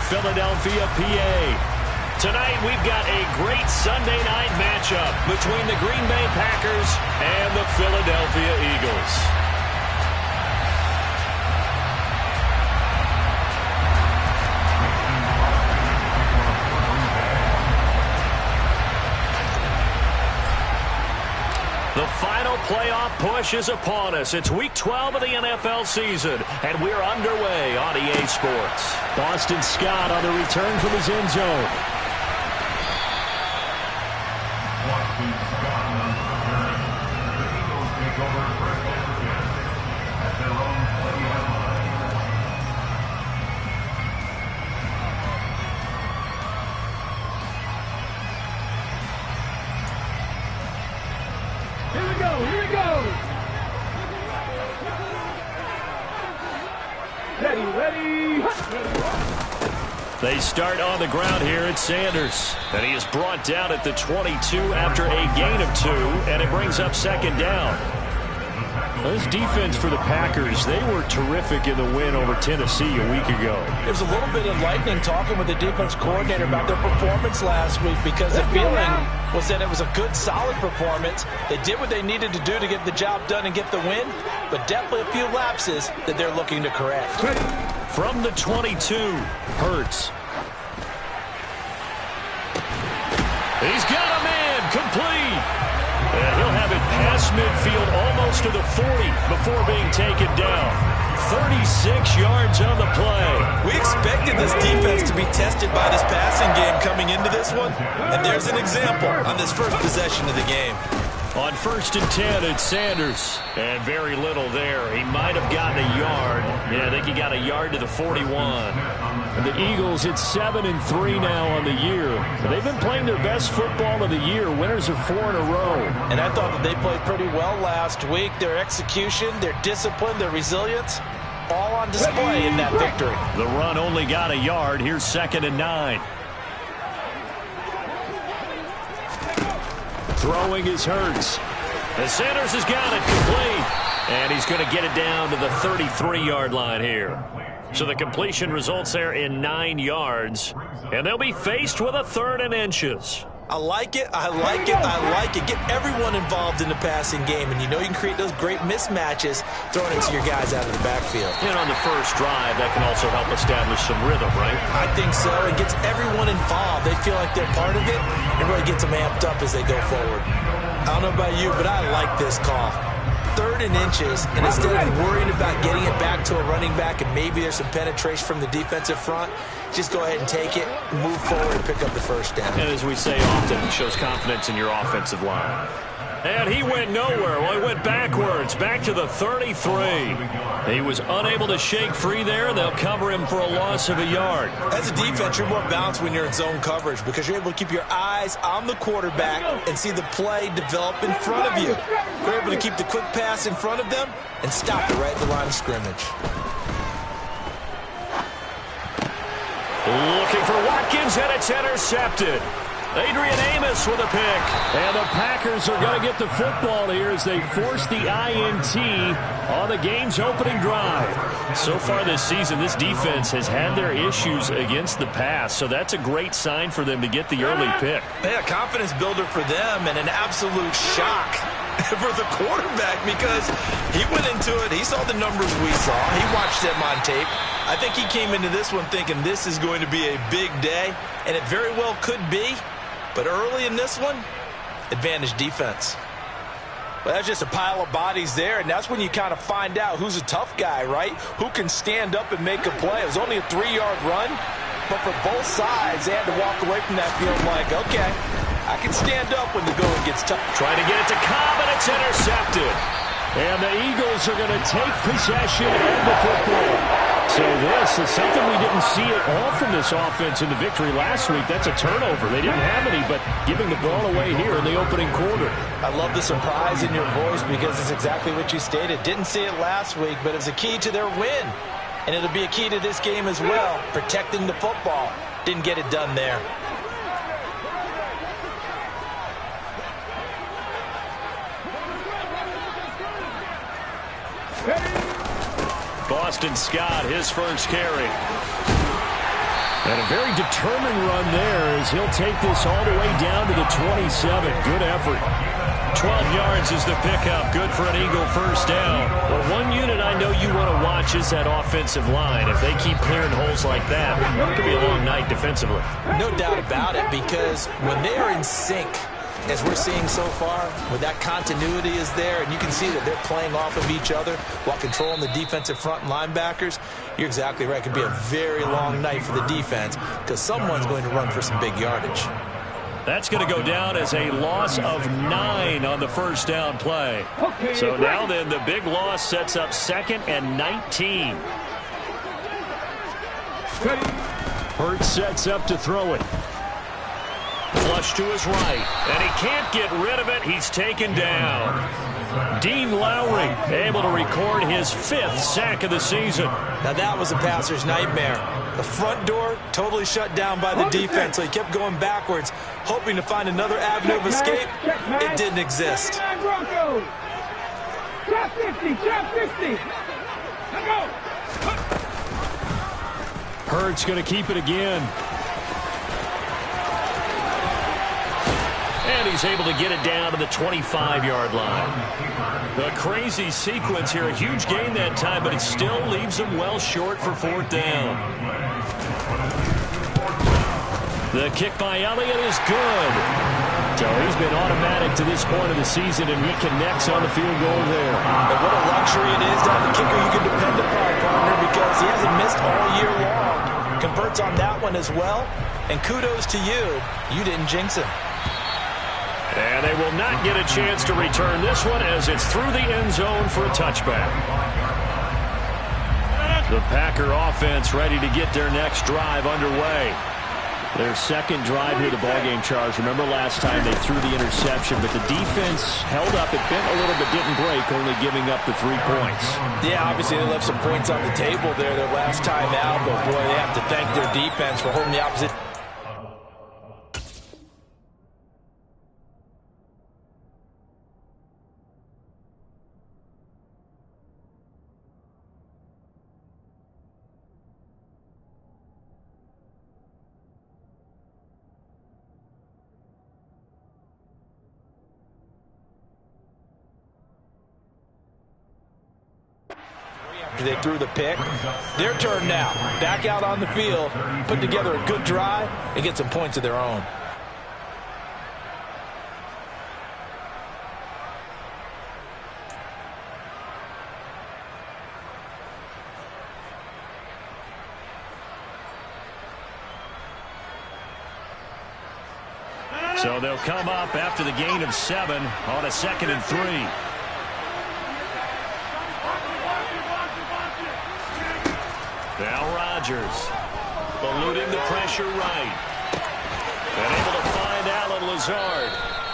Philadelphia, PA. Tonight, we've got a great Sunday night matchup between the Green Bay Packers and the Philadelphia Eagles. The final playoff push is upon us. It's Week 12 of the NFL season, and we're underway on EA Sports. Boston Scott on the return from his end zone. Boston Scott on the return. The Eagles take over first and 10 at their own 20-yard line. Here we go, here we go. Ready. They start on the ground here at Sanders. And he is brought down at the 22 after a gain of 2, and it brings up second down. This defense for the Packers, they were terrific in the win over Tennessee a week ago. There was a little bit of lightning talking with the defense coordinator about their performance last week because the feeling was that it was a good, solid performance. They did what they needed to do to get the job done and get the win, but definitely a few lapses that they're looking to correct. From the 22, Hurts. He's got a man, complete. And he'll have it past midfield almost to the 40 before being taken down. 36 yards on the play. We expected this defense to be tested by this passing game coming into this one, and there's an example on this first possession of the game. On 1st and 10, it's Sanders. And very little there. He might have gotten a yard. Yeah, I think he got a yard to the 41. And the Eagles, it's 7-3 now on the year. They've been playing their best football of the year. Winners of 4 in a row. And I thought that they played pretty well last week. Their execution, their discipline, their resilience, all on display in that victory. The run only got a yard. Here's 2nd and 9. Throwing is Hurts. And Sanders has got it complete. And he's going to get it down to the 33-yard line here. So the completion results there in 9 yards. And they'll be faced with a 3rd and inches. I like it. I like it. I like it. Get everyone involved in the passing game. And you know you can create those great mismatches throwing it to your guys out of the backfield. And on the first drive, that can also help establish some rhythm, right? I think so. It gets everyone involved. They feel like they're part of it. It really gets them amped up as they go forward. I don't know about you, but I like this call. 3rd and inches, and instead of worrying about getting it back to a running back and maybe there's some penetration from the defensive front, just go ahead and take it, move forward, and pick up the first down. And as we say often, it shows confidence in your offensive line. And he went nowhere. Well, he went backwards, back to the 33. He was unable to shake free there. They'll cover him for a loss of a yard. As a defense, you're more balanced when you're in zone coverage because you're able to keep your eyes on the quarterback and see the play develop in front of you. You're able to keep the quick pass in front of them and stop it right at the line of scrimmage. Looking for Watkins, and it's intercepted. Adrian Amos with a pick. And the Packers are going to get the football here as they force the INT on the game's opening drive. So far this season, this defense has had their issues against the pass, so that's a great sign for them to get the early pick. Yeah, confidence builder for them and an absolute shock for the quarterback because he went into it. He saw the numbers we saw. He watched them on tape. I think he came into this one thinking this is going to be a big day, and it very well could be. But early in this one, advantage defense. Well, that's just a pile of bodies there, and that's when you kind of find out who's a tough guy, right? Who can stand up and make a play. It was only a 3-yard run, but for both sides, they had to walk away from that field like, okay, I can stand up when the going gets tough. Trying to get it to Cobb, and it's intercepted. And the Eagles are going to take possession of the football. So this is something we didn't see at all from this offense in the victory last week. That's a turnover. They didn't have any, but giving the ball away here in the opening quarter. I love the surprise in your voice because it's exactly what you stated. Didn't see it last week, but it was a key to their win. And it'll be a key to this game as well, protecting the football. Didn't get it done there. Boston Scott, his first carry. And a very determined run there as he'll take this all the way down to the 27. Good effort. 12 yards is the pickup. Good for an Eagle first down. Well, one unit I know you want to watch is that offensive line. If they keep clearing holes like that, it could be a long night defensively. No doubt about it, because when they are in sync, as we're seeing so far, when that continuity is there, and you can see that they're playing off of each other while controlling the defensive front and linebackers, you're exactly right. It could be a very long night for the defense because someone's going to run for some big yardage. That's going to go down as a loss of 9 on the first down play. So now then, the big loss sets up 2nd and 19. Hurts sets up to throw it. Flush to his right, and he can't get rid of it. He's taken down. Dean Lowry able to record his 5th sack of the season. Now that was a passer's nightmare. The front door totally shut down by the defense, so he kept going backwards, hoping to find another avenue of escape. It didn't exist. Trap 50, trap 50. Go. Hurts going to keep it again. And he's able to get it down to the 25-yard line. A crazy sequence here. A huge gain that time, but it still leaves him well short for 4th down. The kick by Elliott is good. So he's been automatic to this point of the season, and he connects on the field goal there. And what a luxury it is to have a kicker you can depend upon, partner, because he hasn't missed all year long. Converts on that one as well. And kudos to you. You didn't jinx him. And they will not get a chance to return this one as it's through the end zone for a touchback. The Packer offense ready to get their next drive underway. Their second drive here, the ballgame, Charles. Remember last time they threw the interception, but the defense held up. It bent a little but didn't break, only giving up the 3 points. Yeah, obviously they left some points on the table there their last time out, but boy, they have to thank their defense for holding the opposite. They threw the pick. Their turn now. Back out on the field, put together a good drive, and get some points of their own. So they'll come up after the gain of 7 on a 2nd and 3. Now Rodgers, eluding the pressure right. And able to find Alan Lazard.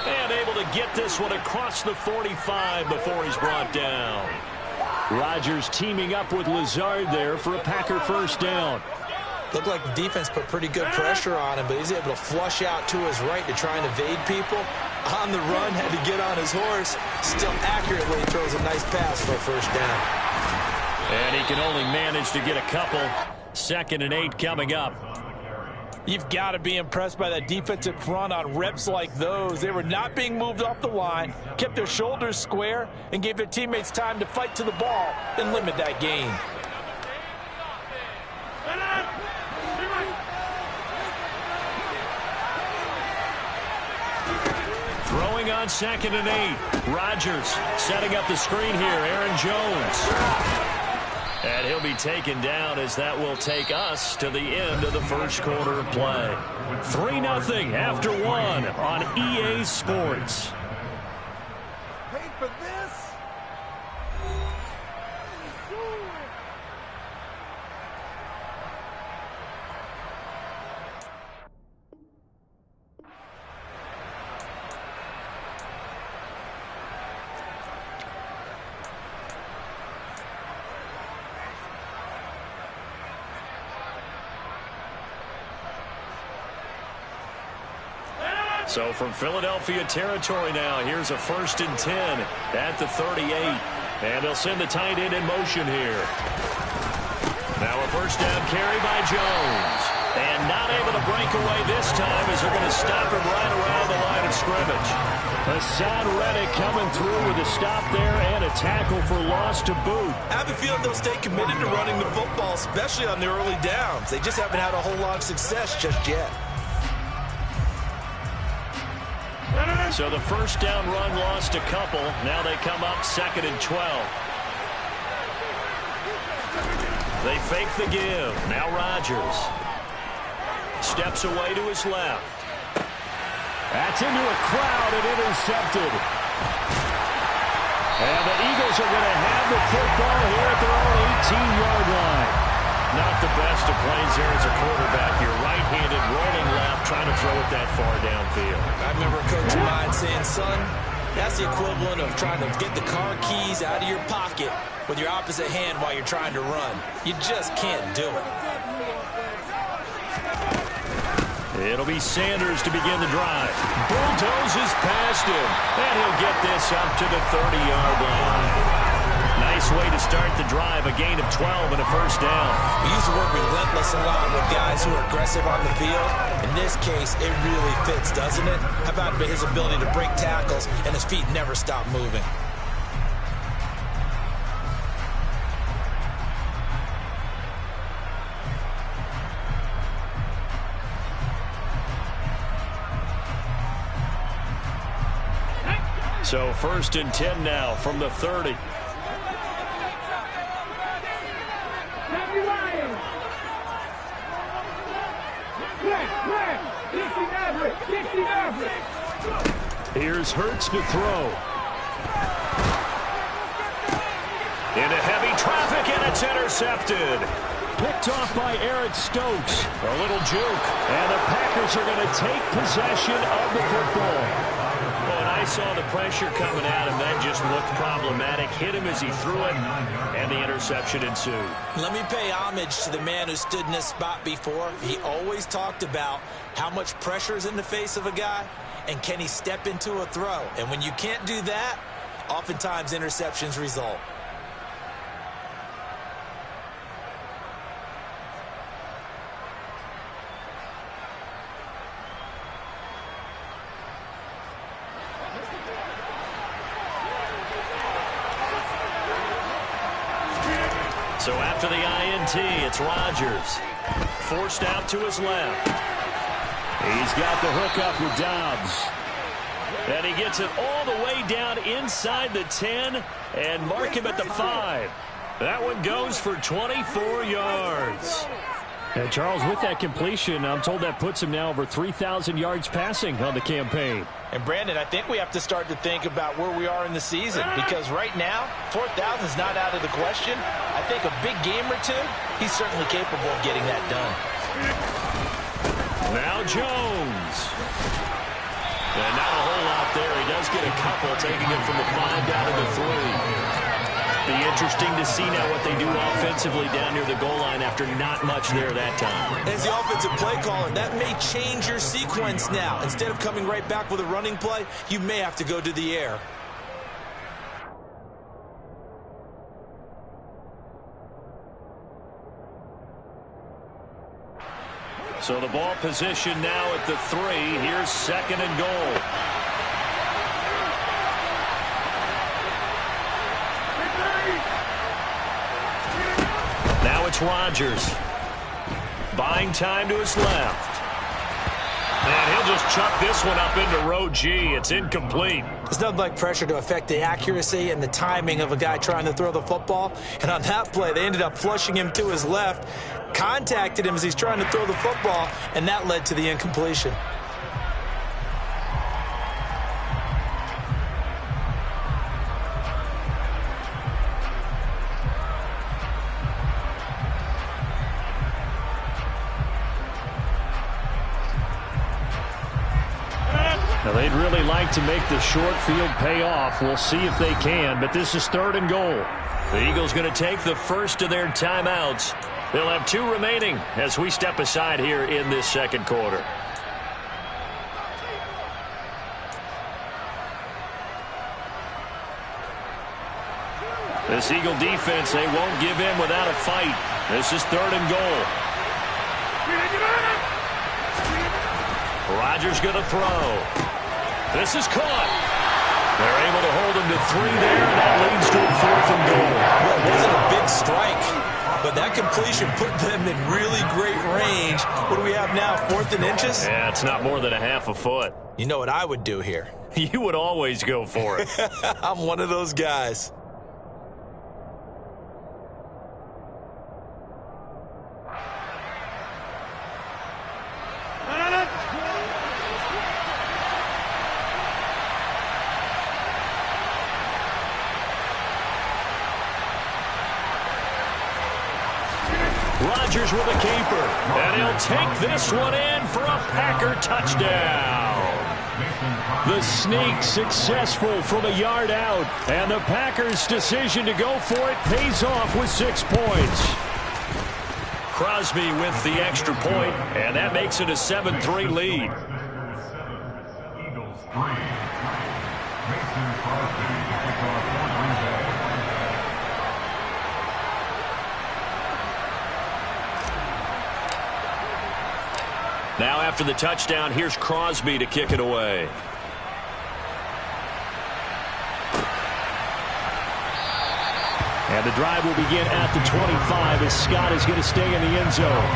And able to get this one across the 45 before he's brought down. Rodgers teaming up with Lazard there for a Packer first down. Looked like the defense put pretty good pressure on him, but he's able to flush out to his right to try and evade people. On the run, had to get on his horse. Still accurately throws a nice pass for a first down. And he can only manage to get a couple. 2nd and 8 coming up. You've got to be impressed by that defensive front on reps like those. They were not being moved off the line, kept their shoulders square, and gave their teammates time to fight to the ball and limit that gain. Throwing on 2nd and 8. Rodgers setting up the screen here. Aaron Jones. And he'll be taken down as that will take us to the end of the first quarter of play. 3-0 after 1 on EA Sports. Paid for this. So from Philadelphia territory now, here's a 1st and 10 at the 38. And they'll send the tight end in motion here. Now a first down carry by Jones. And not able to break away this time as they're going to stop him right around the line of scrimmage. Hassan Reddick coming through with a stop there and a tackle for loss to boot. I have a feeling they'll stay committed to running the football, especially on the early downs. They just haven't had a whole lot of success just yet. So the first down run lost a couple. Now they come up 2nd and 12. They fake the give. Now Rodgers steps away to his left. That's into a crowd and intercepted. And the Eagles are going to have the football here at their own 18-yard line. Not the best of plays there as a quarterback. You're right-handed, rolling left, trying to throw it that far downfield. I remember a coach of mine saying, son, that's the equivalent of trying to get the car keys out of your pocket with your opposite hand while you're trying to run. You just can't do it. It'll be Sanders to begin the drive. Bulldozes past him, and he'll get this up to the 30-yard line. Nice way to start the drive, a gain of 12 and a first down. We used to work relentless a lot with guys who are aggressive on the field. In this case, it really fits, doesn't it? How about his ability to break tackles and his feet never stop moving? So 1st and 10 now from the 30. Here's Hurts to throw. Into heavy traffic, and it's intercepted. Picked off by Eric Stokes. A little juke. And the Packers are going to take possession of the football. Well, and I saw the pressure coming at him. That just looked problematic. Hit him as he threw it, and the interception ensued. Let me pay homage to the man who stood in this spot before. He always talked about how much pressure is in the face of a guy, and can he step into a throw? And when you can't do that, oftentimes interceptions result. So after the INT, it's Rodgers. Forced out to his left. He's got the hook up with Dobbs. And he gets it all the way down inside the 10 and mark him at the 5. That one goes for 24 yards. And Charles, with that completion, I'm told that puts him now over 3,000 yards passing on the campaign. And Brandon, I think we have to start to think about where we are in the season, because right now, 4,000 is not out of the question. I think a big game or two, he's certainly capable of getting that done. Now Jones. And not a whole lot there. He does get a couple, taking it from the 5 down to the 3. Be interesting to see now what they do offensively down near the goal line after not much there that time. As the offensive play caller, that may change your sequence now. Instead of coming right back with a running play, you may have to go to the air. So the ball position now at the 3. Here's 2nd and goal. Now it's Rodgers. Buying time to his left. And he'll just chuck this one up into row G. It's incomplete. There's nothing like pressure to affect the accuracy and the timing of a guy trying to throw the football. And on that play, they ended up flushing him to his left, contacted him as he's trying to throw the football, and that led to the incompletion. Now, they'd really like to make the short field pay off. We'll see if they can, but this is 3rd and goal. The Eagles going to take the first of their timeouts. They'll have 2 remaining as we step aside here in this 2nd quarter. This Eagle defense, they won't give in without a fight. This is 3rd and goal. Rodgers going to throw. This is caught. They're able to hold him to 3 there, and that leads to a 4th and goal. Well, it wasn't a big strike, but that completion put them in really great range. What do we have now, 4th and inches? Yeah, it's not more than a half a foot. You know what I would do here? You would always go for it. I'm one of those guys. Rodgers with a keeper, and he'll take this one in for a Packer touchdown. The sneak successful from a yard out, and the Packers' decision to go for it pays off with 6 points. Crosby with the extra point, and that makes it a 7-3 lead. Eagles 3. Mason Crosby to kick off 4th and goal. Now after the touchdown, here's Crosby to kick it away. And the drive will begin at the 25 as Scott is going to stay in the end zone.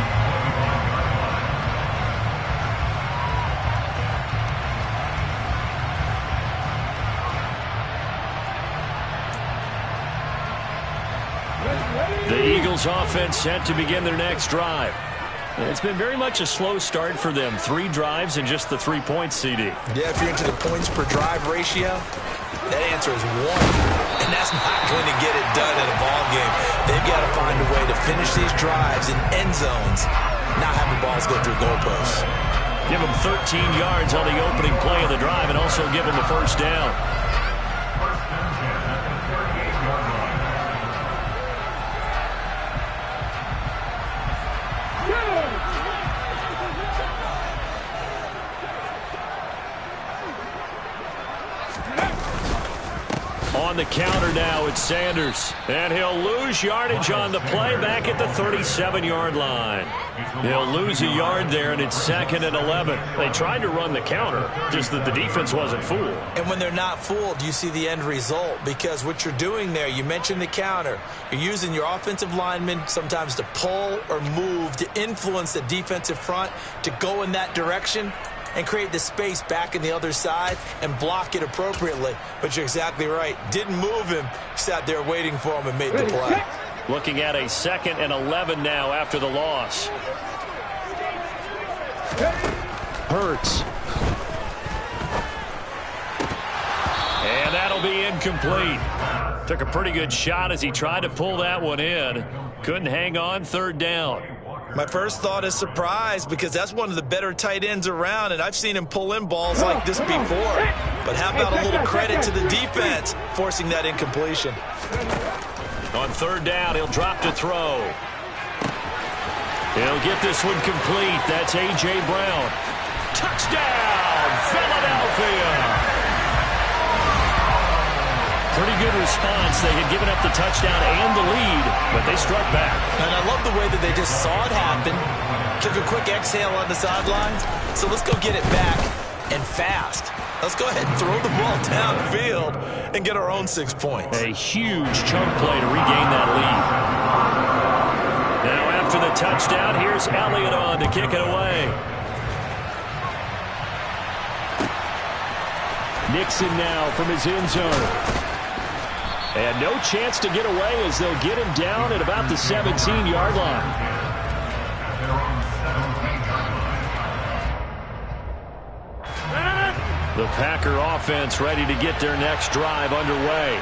The Eagles offense set to begin their next drive. It's been very much a slow start for them. 3 drives and just the 3 points, CD. Yeah, if you're into the points per drive ratio, that answer is 1. And that's not going to get it done in a ball game. They've got to find a way to finish these drives in end zones, not having balls go through goalposts. Give them 13 yards on the opening play of the drive and also give them the first down. First and 10 at the 38-yard line. On the counter now, it's Sanders. And he'll lose yardage on the play back at the 37-yard line. He'll lose a yard there, and it's 2nd and 11. They tried to run the counter, just that the defense wasn't fooled. And when they're not fooled, you see the end result. Because what you're doing there, you mentioned the counter. You're using your offensive linemen sometimes to pull or move to influence the defensive front to go in that direction and create the space back in the other side and block it appropriately. But you're exactly right. Didn't move him. Sat there waiting for him and made the play. Looking at a 2nd and 11 now after the loss. Hurts. And that'll be incomplete. Took a pretty good shot as he tried to pull that one in. Couldn't hang on, 3rd down. My first thought is surprise because that's one of the better tight ends around, and I've seen him pull in balls like this before. But how about a little credit to the defense forcing that incompletion? On 3rd down, he'll drop to throw. He'll get this one complete. That's A.J. Brown. Touchdown, Philadelphia! Pretty good response. They had given up the touchdown and the lead, but they struck back. And I love the way that they just saw it happen, took a quick exhale on the sidelines. So let's go get it back and fast. Let's go ahead and throw the ball downfield and get our own 6 points. A huge chunk play to regain that lead. Now after the touchdown, here's Elliott on to kick it away. Nixon now from his end zone. And no chance to get away as they'll get him down at about the 17-yard line. The Packer offense ready to get their next drive underway.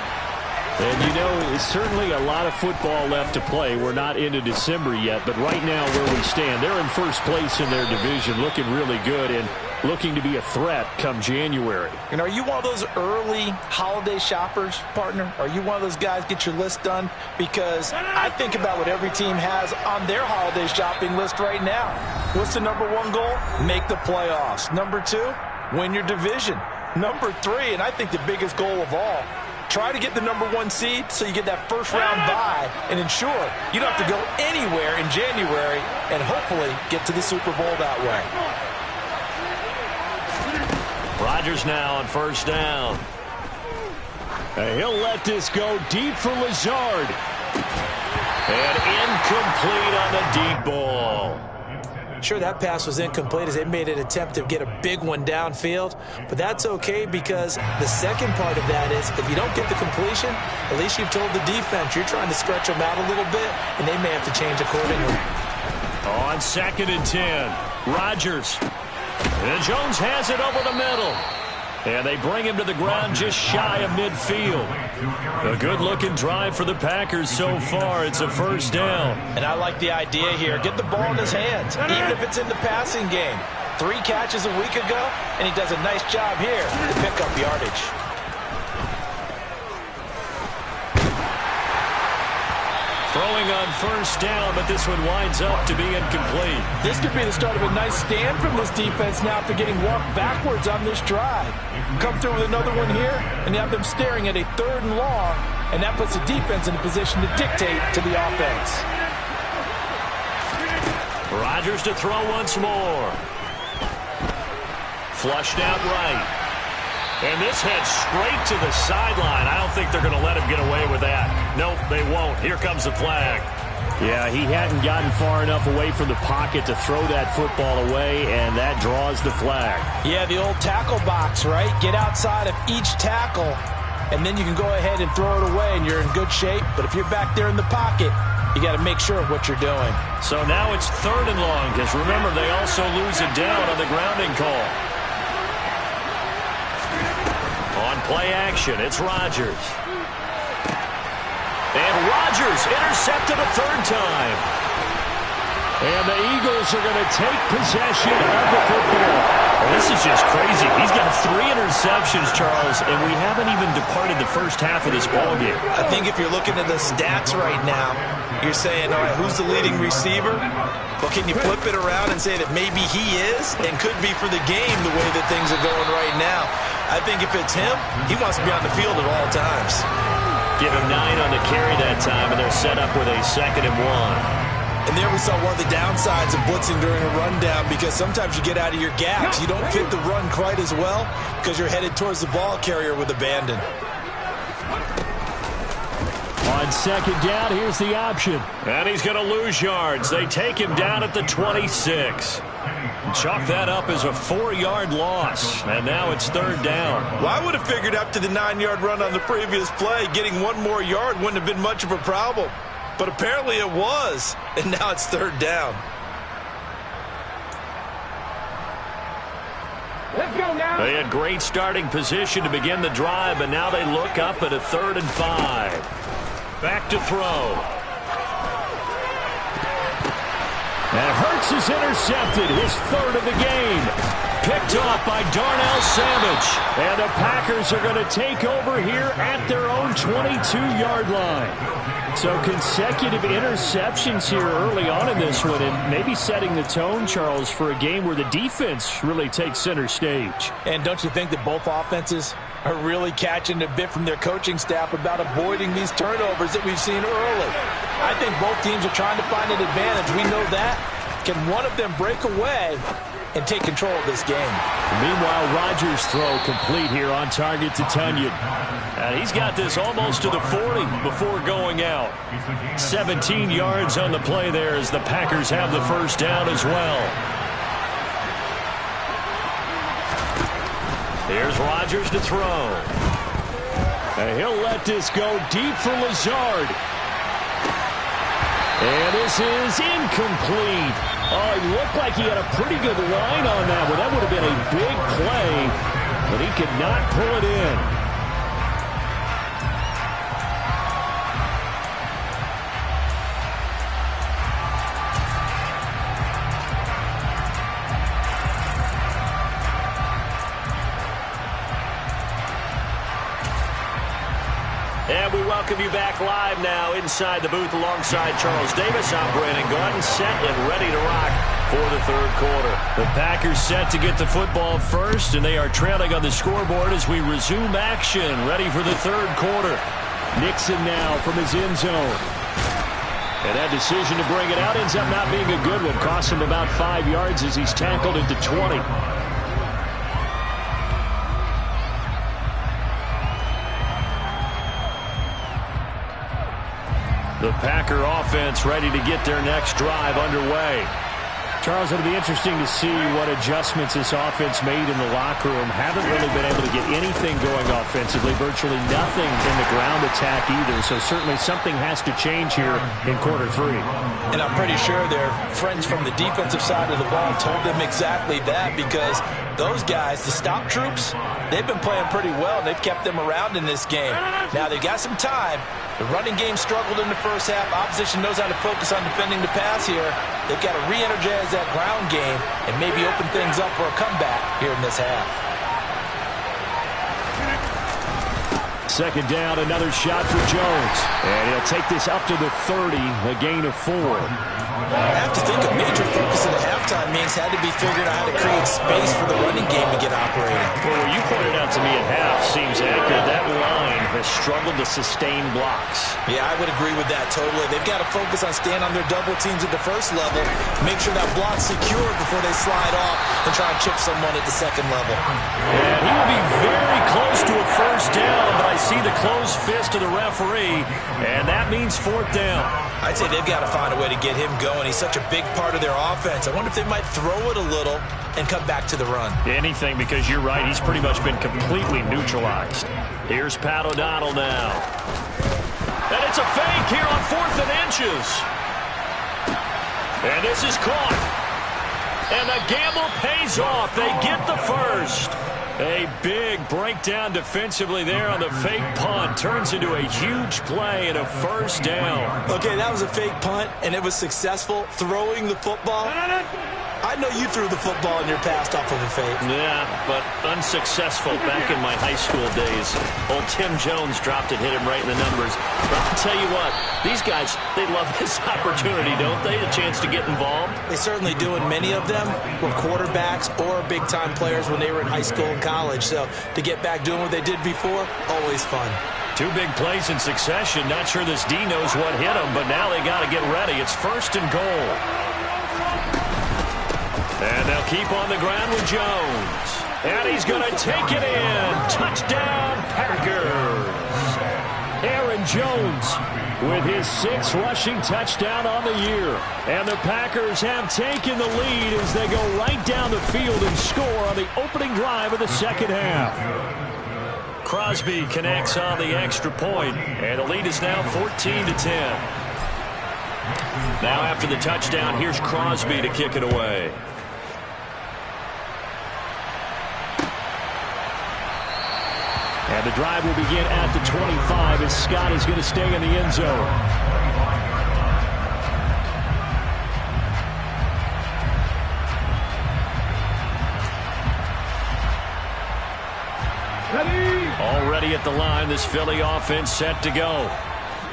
And you know, it's certainly a lot of football left to play. We're not into December yet, but right now where we stand, they're in first place in their division, looking really good and looking to be a threat come January. And are you one of those early holiday shoppers, partner? Are you one of those guys get your list done? Because I think about what every team has on their holiday shopping list right now. What's the #1 goal? Make the playoffs. #2, win your division. #3, and I think the biggest goal of all, try to get the #1 seed so you get that first round bye and ensure you don't have to go anywhere in January and hopefully get to the Super Bowl that way. Rodgers now on first down. And he'll let this go deep for Lazard. And incomplete on the deep ball. Sure, that pass was incomplete as they made an attempt to get a big one downfield, but that's okay because the second part of that is if you don't get the completion, at least you've told the defense you're trying to stretch them out a little bit, and they may have to change accordingly. On 2nd and 10, Rodgers. And Jones has it over the middle. And they bring him to the ground just shy of midfield. A good-looking drive for the Packers so far. It's a first down. And I like the idea here. Get the ball in his hands, even if it's in the passing game. 3 catches a week ago, and he does a nice job here to pick up yardage. Throwing on first down, but this one winds up to be incomplete. This could be the start of a nice stand from this defense now after getting walked backwards on this drive. Come through with another one here, and you have them staring at a 3rd and long, and that puts the defense in a position to dictate to the offense. Rodgers to throw once more. Flushed out right. And this heads straight to the sideline. I don't think they're going to let him get away with that. Nope, they won't. Here comes the flag. Yeah, he hadn't gotten far enough away from the pocket to throw that football away, and that draws the flag. Yeah, the old tackle box, right? Get outside of each tackle, and then you can go ahead and throw it away, and you're in good shape. But if you're back there in the pocket, you got to make sure of what you're doing. So now it's 3rd and long, because remember, they also lose it down on the grounding call. On play action, it's Rodgers. And Rodgers intercepted a 3rd time. And the Eagles are going to take possession of the football. Well, this is just crazy. He's got 3 interceptions, Charles, and we haven't even departed the first half of this ballgame. I think if you're looking at the stats right now, you're saying, all right, who's the leading receiver? Well, can you flip it around and say that maybe he is and could be for the game the way that things are going right now? I think if it's him, he wants to be on the field at all times. Give him 9 on the carry that time, and they're set up with a 2nd and 1. And there we saw one of the downsides of blitzing during a rundown because sometimes you get out of your gaps. You don't fit the run quite as well because you're headed towards the ball carrier with abandon. On 2nd down, here's the option. And he's going to lose yards. They take him down at the 26. Chalk that up as a 4-yard loss. And now it's 3rd down. Well, I would have figured after the 9-yard run on the previous play, getting 1 more yard wouldn't have been much of a problem. But apparently it was. And now it's 3rd down. Let's go now. They had great starting position to begin the drive, but now they look up at a 3rd and 5. Back to throw. And Hurts is intercepted, his 3rd of the game. Picked off by Darnell Savage. And the Packers are going to take over here at their own 22-yard line. So consecutive interceptions here early on in this one, and maybe setting the tone, Charles, for a game where the defense really takes center stage. And don't you think that both offenses are really catching a bit from their coaching staff about avoiding these turnovers that we've seen early? I think both teams are trying to find an advantage. We know that. Can one of them break away and take control of this game? Meanwhile, Rodgers' throw complete here on target to Tunyon. And he's got this almost to the 40 before going out. 17 yards on the play there as the Packers have the first down as well. Here's Rodgers to throw. And he'll let this go deep for Lazard. And this is incomplete. Oh, he looked like he had a pretty good line on that one. That would have been a big play, but he could not pull it in. And we welcome you back live now inside the booth alongside Charles Davis. I'm Brandon Gaudin, set and ready to rock for the 3rd quarter. The Packers set to get the football first, and they are trailing on the scoreboard as we resume action, ready for the 3rd quarter. Nixon now from his end zone. And that decision to bring it out ends up not being a good one. Cost him about 5 yards as he's tackled at the 20. The Packer offense ready to get their next drive underway. Charles, it'll be interesting to see what adjustments this offense made in the locker room. Haven't really been able to get anything going offensively, virtually nothing in the ground attack either. So certainly something has to change here in quarter 3. And I'm pretty sure their friends from the defensive side of the ball told them exactly that, because those guys, the stop troops, they've been playing pretty well. They've kept them around in this game. Now they've got some time. The running game struggled in the first half. Opposition knows how to focus on defending the pass here. They've got to re-energize that ground game and maybe open things up for a comeback here in this half. Second down, another shot for Jones. And he'll take this up to the 30, a gain of 4. I have to think a major focus in the halftime means had to be figuring out how to create space for the running game to get operating. Well, what you pointed out to me at half seems accurate. That line has struggled to sustain blocks. Yeah, I would agree with that totally. They've got to focus on staying on their double teams at the first level, make sure that block's secure before they slide off and try and chip someone at the second level. And he will be very close to a first down, but I see the closed fist of the referee, and that means 4th down. I'd say they've got to find a way to get him going. He's such a big part of their offense. I wonder if they might throw it a little and come back to the run. Anything, because you're right. He's pretty much been completely neutralized. Here's Pat O'Donnell now. And it's a fake here on 4th and inches. And this is caught. And the gamble pays off. They get the first. A big breakdown defensively there on the fake punt. Turns into a huge play and a first down. Okay, that was a fake punt, and it was successful. Throwing the football. I know you threw the football and you're passed off of a fake. Yeah, but unsuccessful back in my high school days. Old Tim Jones dropped it, hit him right in the numbers. But I'll tell you what, these guys, they love this opportunity, don't they? A chance to get involved. They certainly do, and many of them were quarterbacks or big-time players when they were in high school and college. So to get back doing what they did before, always fun. 2 big plays in succession. Not sure this D knows what hit them, but now they got to get ready. It's 1st and goal. And they'll keep on the ground with Jones. And he's going to take it in. Touchdown, Packers. Aaron Jones with his 6th rushing touchdown on the year. And the Packers have taken the lead as they go right down the field and score on the opening drive of the second half. Crosby connects on the extra point, and the lead is now 14-10. Now after the touchdown, here's Crosby to kick it away. And the drive will begin at the 25 as Scott is going to stay in the end zone. Already at the line, this Philly offense set to go.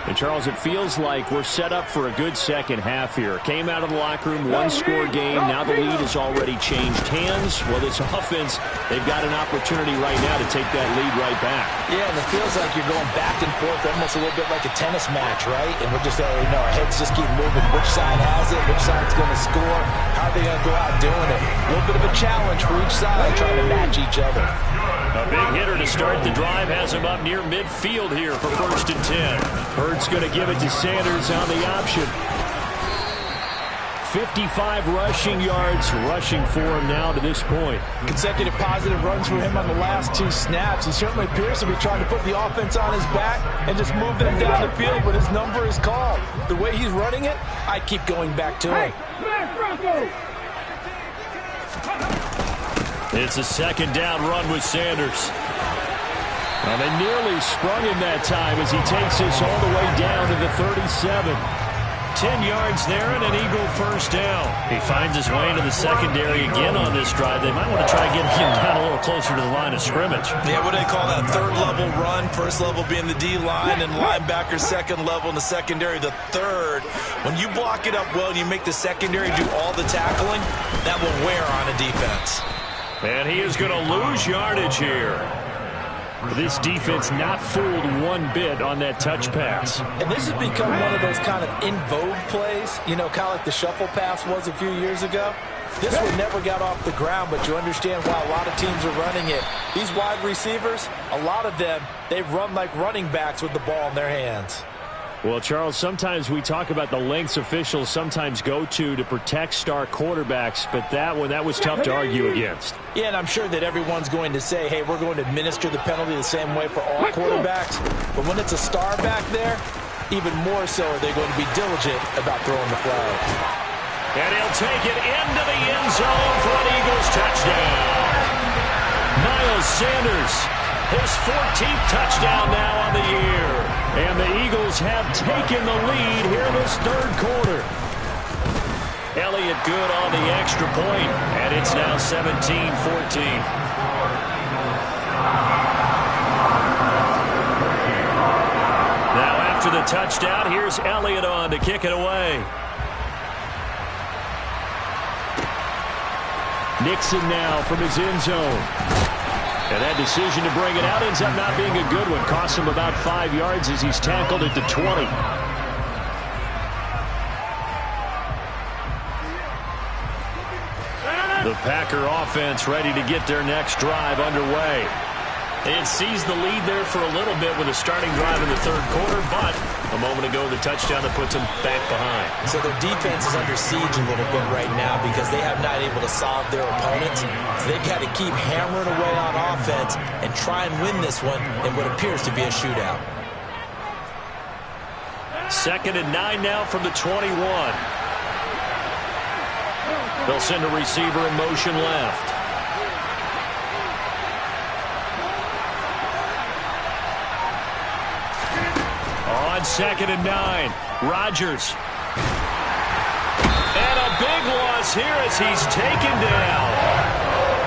And, Charles, it feels like we're set up for a good second half here. Came out of the locker room, 1-score game. Now the lead has already changed hands. Well, this offense, they've got an opportunity right now to take that lead right back. Yeah, and it feels like you're going back and forth, almost a little bit like a tennis match, right? And we're just, our heads just keep moving. Which side has it? Which side's going to score? How are they going to go out doing it? A little bit of a challenge for each side, trying to match each other. A big hitter to start the drive has him up near midfield here for 1st and 10. Hurts going to give it to Sanders on the option. 55 rushing yards rushing for him now to this point. Consecutive positive runs for him on the last 2 snaps. He certainly appears to be trying to put the offense on his back and just move them down the field when his number is called. The way he's running it, I keep going back to him. It's a 2nd down run with Sanders. And they nearly sprung him that time as he takes this all the way down to the 37. 10 yards there and an Eagle first down. He finds his way into the secondary again on this drive. They might want to try getting him down a little closer to the line of scrimmage. Yeah, what do they call that? 3rd level run. 1st level being the D-line, and linebacker 2nd level, and the secondary the 3rd. When you block it up well and you make the secondary do all the tackling, that will wear on a defense. And he is going to lose yardage here. This defense not fooled one bit on that touch pass. And this has become one of those kind of in vogue plays, kind of like the shuffle pass was a few years ago. This one never got off the ground, but you understand why a lot of teams are running it. These wide receivers, a lot of them, they run like running backs with the ball in their hands. Well, Charles, sometimes we talk about the lengths officials sometimes go to protect star quarterbacks, but that was tough to argue against. Yeah, and I'm sure that everyone's going to say, hey, we're going to administer the penalty the same way for all quarterbacks. But when it's a star back there, even more so are they going to be diligent about throwing the flag. And he'll take it into the end zone for an Eagles touchdown. Miles Sanders, his 14th touchdown now on the year. And the Eagles have taken the lead here in this third quarter. Elliott good on the extra point, and it's now 17-14. Now after the touchdown, here's Elliott on to kick it away. Nixon now from his end zone. And that decision to bring it out ends up not being a good one. Cost him about 5 yards as he's tackled at the 20. The Packer offense ready to get their next drive underway. They had seized the lead there for a little bit with a starting drive in the third quarter, but a moment ago the touchdown that puts them back behind. So their defense is under siege a little bit right now because they have not able to solve their opponents. So they've got to keep hammering away on offense and try and win this one in what appears to be a shootout. 2nd and 9 now from the 21. They'll send a receiver in motion left. On 2nd and 9, Rodgers. And a big loss here as he's taken down.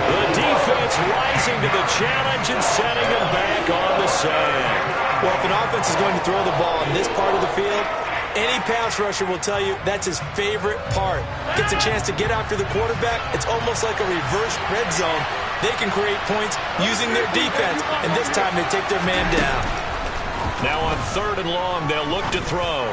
The defense rising to the challenge and setting him back on the sand. Well, if an offense is going to throw the ball in this part of the field, any pass rusher will tell you that's his favorite part. Gets a chance to get after the quarterback. It's almost like a reverse red zone. They can create points using their defense, and this time they take their man down. Now on 3rd and long, they'll look to throw.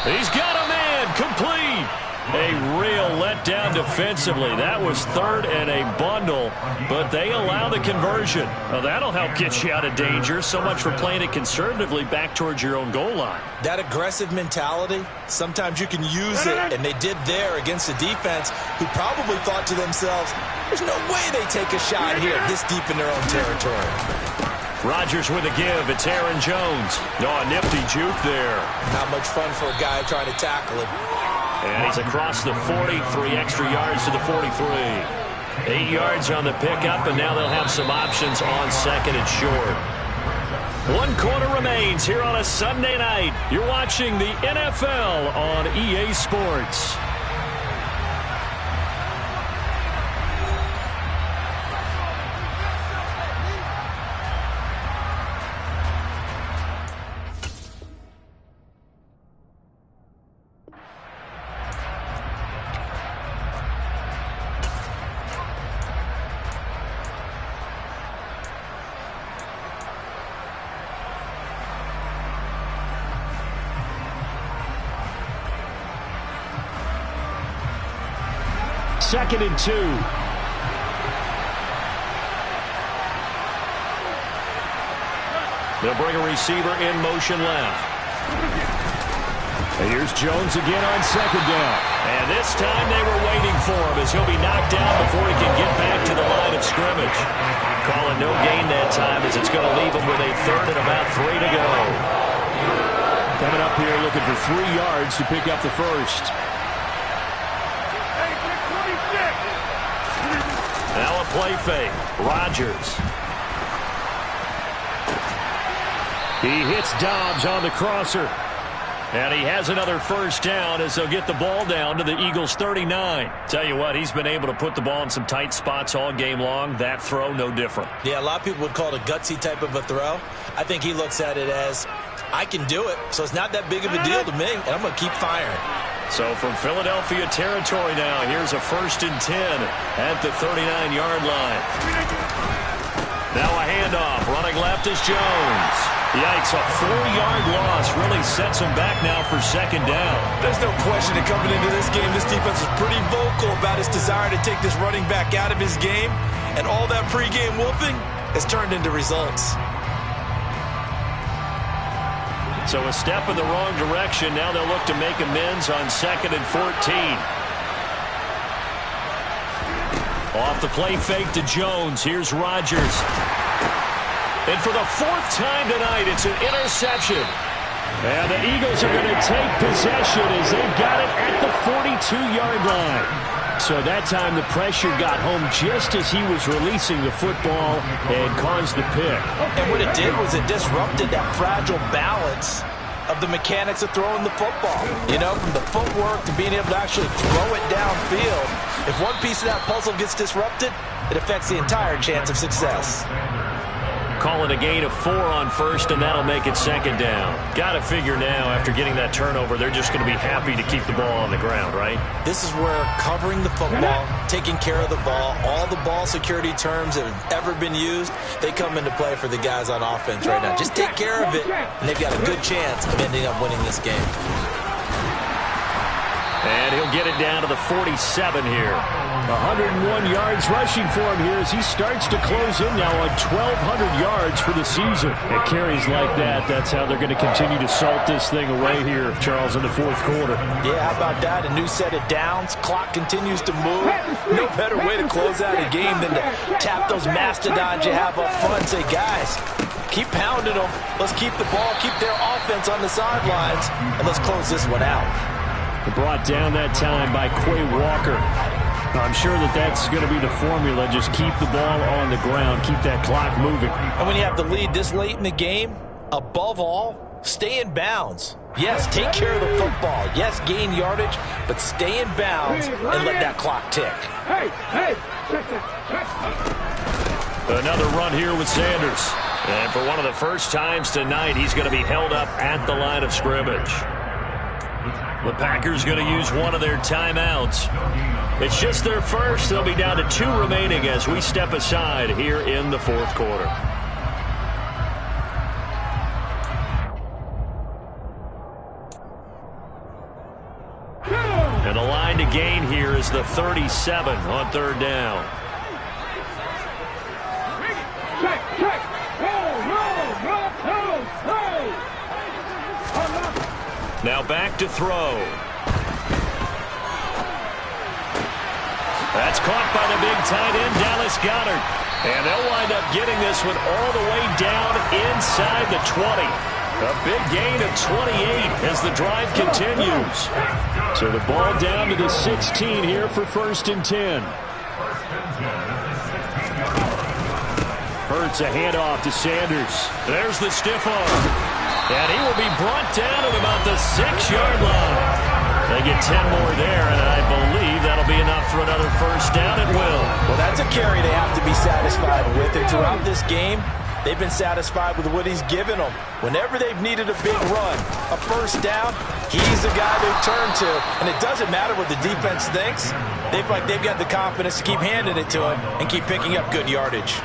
He's got a man, complete. A real letdown defensively. That was 3rd and a bundle, but they allow the conversion. Well, that'll help get you out of danger. So much for playing it conservatively back towards your own goal line. That aggressive mentality, sometimes you can use it, and they did there against a defense who probably thought to themselves, there's no way they take a shot here this deep in their own territory. Rodgers with a give. It's Aaron Jones. Oh, a nifty juke there. Not much fun for a guy trying to tackle him. And he's across the 40, 3 extra yards to the 43. 8 yards on the pickup, and now they'll have some options on 2nd and short. 1 quarter remains here on a Sunday night. You're watching the NFL on EA Sports. Second and 2. They'll bring a receiver in motion left. And here's Jones again on 2nd down. And this time they were waiting for him as he'll be knocked down before he can get back to the line of scrimmage. Calling no gain that time as it's going to leave him with a 3rd and about 3 to go. Coming up here looking for 3 yards to pick up the first. Now a play fake. Rodgers. He hits Dobbs on the crosser. And he has another first down as they'll get the ball down to the Eagles' 39. Tell you what, he's been able to put the ball in some tight spots all game long. That throw, no different. Yeah, a lot of people would call it a gutsy type of a throw. I think he looks at it as, I can do it, so it's not that big of a deal to me, and I'm going to keep firing. So from Philadelphia territory now, here's a 1st and 10 at the 39-yard line. Now a handoff. Running left is Jones. Yikes, a 4-yard loss really sets him back now for 2nd down. There's no question that coming into this game, this defense is pretty vocal about his desire to take this running back out of his game, and all that pregame whooping has turned into results. So a step in the wrong direction. Now they'll look to make amends on 2nd and 14. Off the play fake to Jones. Here's Rodgers. And for the 4th time tonight, it's an interception. And the Eagles are going to take possession as they've got it at the 42-yard line. So that time the pressure got home just as he was releasing the football and caused the pick. And what it did was it disrupted that fragile balance of the mechanics of throwing the football. You know, from the footwork to being able to actually throw it downfield. If one piece of that puzzle gets disrupted, it affects the entire chance of success. Call it a gain of 4 on 1st, and that'll make it 2nd down. Got to figure now, after getting that turnover, they're just going to be happy to keep the ball on the ground, right? This is where covering the football, taking care of the ball, all the ball security terms that have ever been used, they come into play for the guys on offense right now. Just take care of it, and they've got a good chance of ending up winning this game. And he'll get it down to the 47 here. 101 yards rushing for him here as he starts to close in now on 1,200 yards for the season. And carries like that, that's how they're going to continue to salt this thing away here, Charles, in the 4th quarter. Yeah, how about that? A new set of downs. Clock continues to move. No better way to close out a game than to tap those mastodons you have up front and say, guys, keep pounding them. Let's keep the ball, keep their offense on the sidelines, and let's close this one out. Brought down that time by Quay Walker. I'm sure that's going to be the formula. Just keep the ball on the ground. Keep that clock moving. And when you have the lead this late in the game, above all, stay in bounds. Yes, take care of the football. Yes, gain yardage, but stay in bounds and let that clock tick. Another run here with Sanders. And for one of the first times tonight, he's going to be held up at the line of scrimmage. The Packers going to use one of their timeouts. It's just their first. They'll be down to 2 remaining as we step aside here in the 4th quarter. And the line to gain here is the 37 on 3rd down. Now back to throw. That's caught by the big tight end, Dallas Goedert. And they'll wind up getting this one all the way down inside the 20. A big gain of 28 as the drive continues. So the ball down to the 16 here for 1st and 10. Hurts a handoff to Sanders. There's the stiff arm. And he will be brought down at about the 6-yard line. They get 10 more there, and I believe that'll be enough for another 1st down at will. Well, that's a carry they have to be satisfied with. And throughout this game, they've been satisfied with what he's given them. Whenever they've needed a big run, a 1st down, he's the guy they turn to. And it doesn't matter what the defense thinks. They've got the confidence to keep handing it to him and keep picking up good yardage.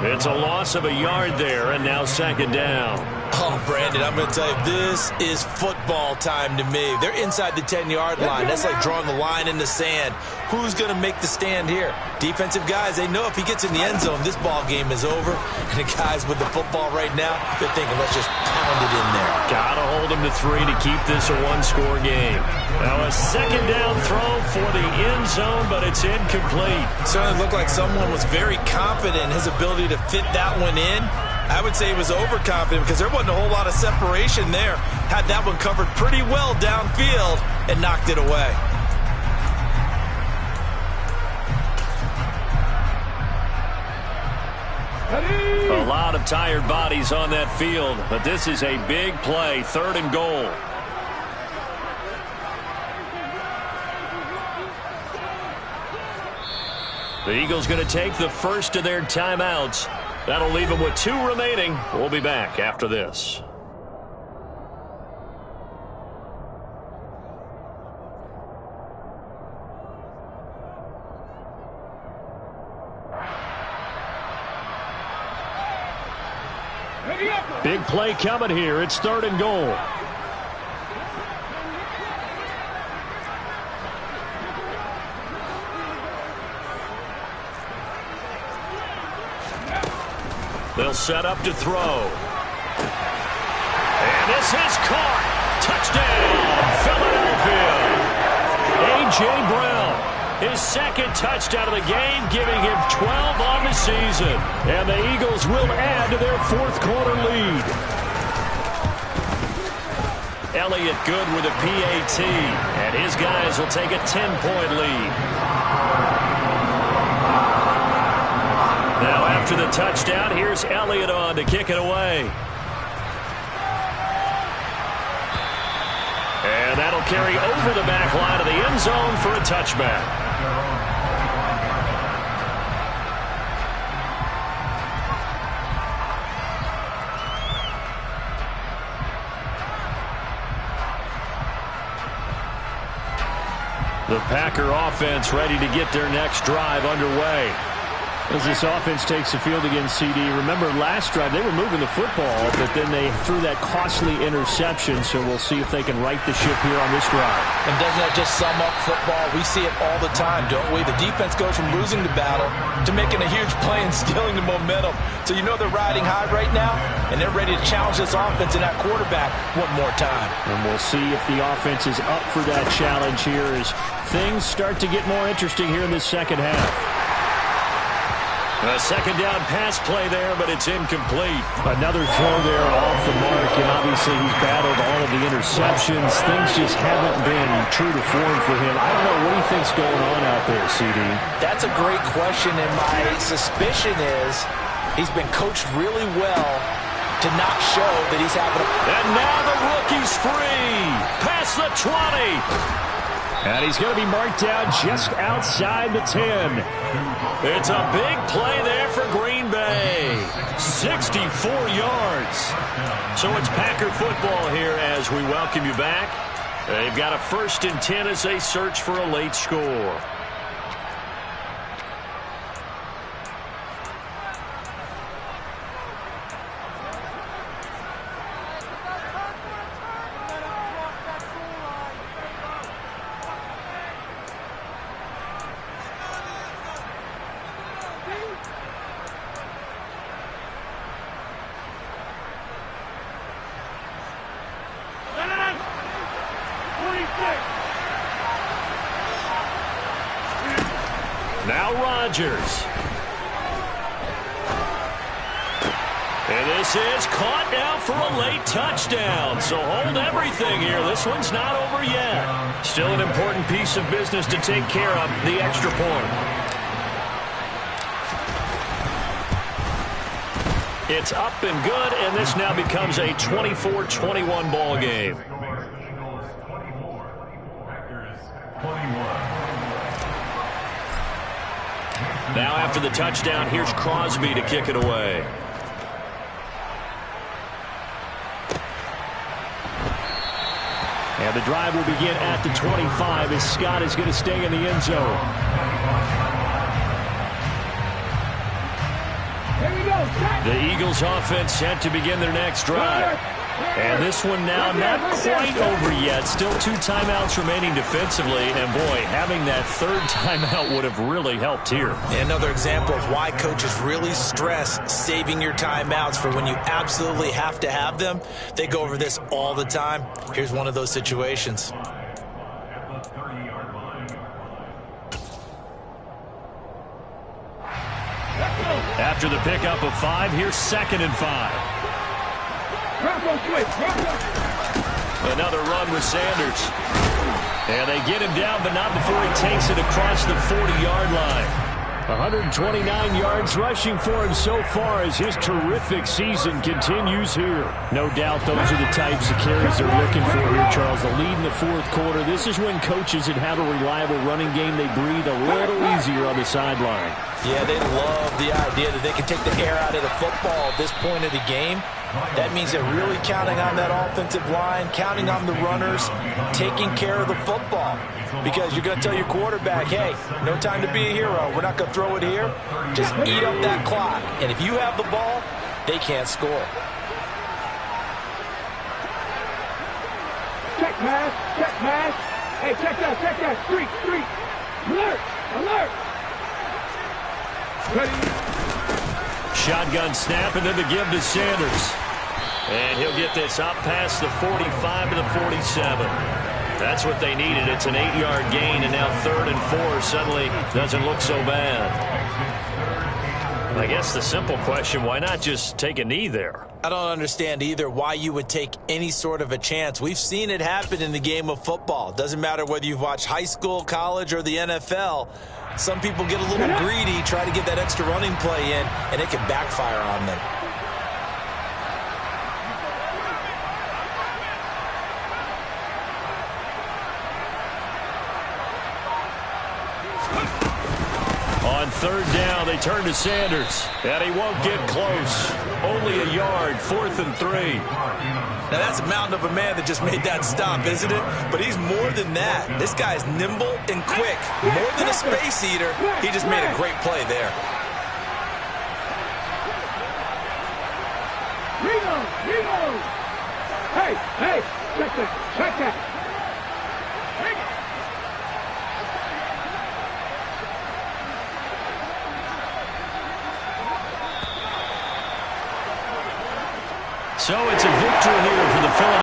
It's a loss of a yard there, and now 2nd down. Oh, Brandon, I'm going to tell you, this is football time to me. They're inside the 10-yard line. That's like drawing the line in the sand. Who's going to make the stand here? Defensive guys, they know if he gets in the end zone, this ball game is over. And the guys with the football right now, they're thinking, let's just pound it in there. Got to hold him to 3 to keep this a 1-score game. Now a 2nd down throw for the end zone, but it's incomplete. Certainly looked like someone was very confident in his ability to fit that one in. I would say he was overconfident because there wasn't a whole lot of separation there. Had that one covered pretty well downfield and knocked it away. A lot of tired bodies on that field, but this is a big play, 3rd and goal. The Eagles going to take the first of their timeouts. That'll leave them with 2 remaining. We'll be back after this. Big play coming here. It's 3rd and goal. They'll set up to throw. And And this is caught. Touchdown, Philadelphia. A.J. Brown, his second touchdown of the game, giving him 12 on the season. And the Eagles will add to their fourth quarter lead. Elliott good with a PAT, and his guys will take a 10-point lead. Now after the touchdown, here's Elliott on to kick it away. And that'll carry over the back line of the end zone for a touchback. The Packer offense ready to get their next drive underway. As this offense takes the field against CD, remember last drive they were moving the football, but then they threw that costly interception, so we'll see if they can right the ship here on this drive. And doesn't that just sum up football? We see it all the time, don't we? The defense goes from losing the battle to making a huge play and stealing the momentum. So you know they're riding high right now, and they're ready to challenge this offense and that quarterback one more time. And we'll see if the offense is up for that challenge here as things start to get more interesting here in this second half. A second down pass play there, but it's incomplete. Another throw there off the mark, and obviously he's battled all of the interceptions. Things just haven't been true to form for him. I don't know what he thinks going on out there, CD. That's a great question, and my suspicion is he's been coached really well to not show that he's having a... And now the rookie's free. Past the 20. And he's going to be marked down just outside the 10. It's a big play there for Green Bay. 64 yards. So it's Packer football here as we welcome you back. They've got a 1st and 10 as they search for a late score. Now Rodgers. And this is caught now for a late touchdown. So hold everything here. This one's not over yet. Still an important piece of business to take care of, the extra point. It's up and good, and this now becomes a 24-21 ball game. Now after the touchdown, here's Crosby to kick it away. And the drive will begin at the 25 as Scott is going to stay in the end zone. The Eagles offense set to begin their next drive. And this one now not quite over yet. Still 2 timeouts remaining defensively. And, boy, having that 3rd timeout would have really helped here. Another example of why coaches really stress saving your timeouts for when you absolutely have to have them. They go over this all the time. Here's one of those situations. After the pickup of 5, here's 2nd and 5. Another run with Sanders. And they get him down, but not before he takes it across the 40-yard line. 129 yards rushing for him so far as his terrific season continues here. No doubt those are the types of carries they're looking for here, Charles. The lead in the 4th quarter. This is when coaches that have a reliable running game, they breathe a little easier on the sideline. Yeah, they love the idea that they can take the air out of the football at this point of the game. That means they're really counting on that offensive line, counting on the runners, taking care of the football. Because you're going to tell your quarterback, hey, no time to be a hero. We're not going to throw it here. Just eat up that clock. And if you have the ball, they can't score. Check pass, check pass. Hey, check that. Street. Alert. Ready. Shotgun snap and then the give to Sanders. And he'll get this up past the 45 to the 47. That's what they needed. It's an 8-yard gain, and now 3rd and 4 suddenly doesn't look so bad. I guess the simple question, why not just take a knee there? I don't understand either why you would take any sort of a chance. We've seen it happen in the game of football. Doesn't matter whether you've watched high school, college, or the NFL. Some people get a little greedy, try to get that extra running play in, and it can backfire on them. On 3rd down, they turn to Sanders, and he won't get close. Only a yard, 4th and 3. Now, that's a mountain of a man that just made that stop, isn't it? But he's more than that. This guy's nimble and quick. More than a space eater, he just made a great play there. Reload! Hey, check that. So it's a victory here for the Philadelphia.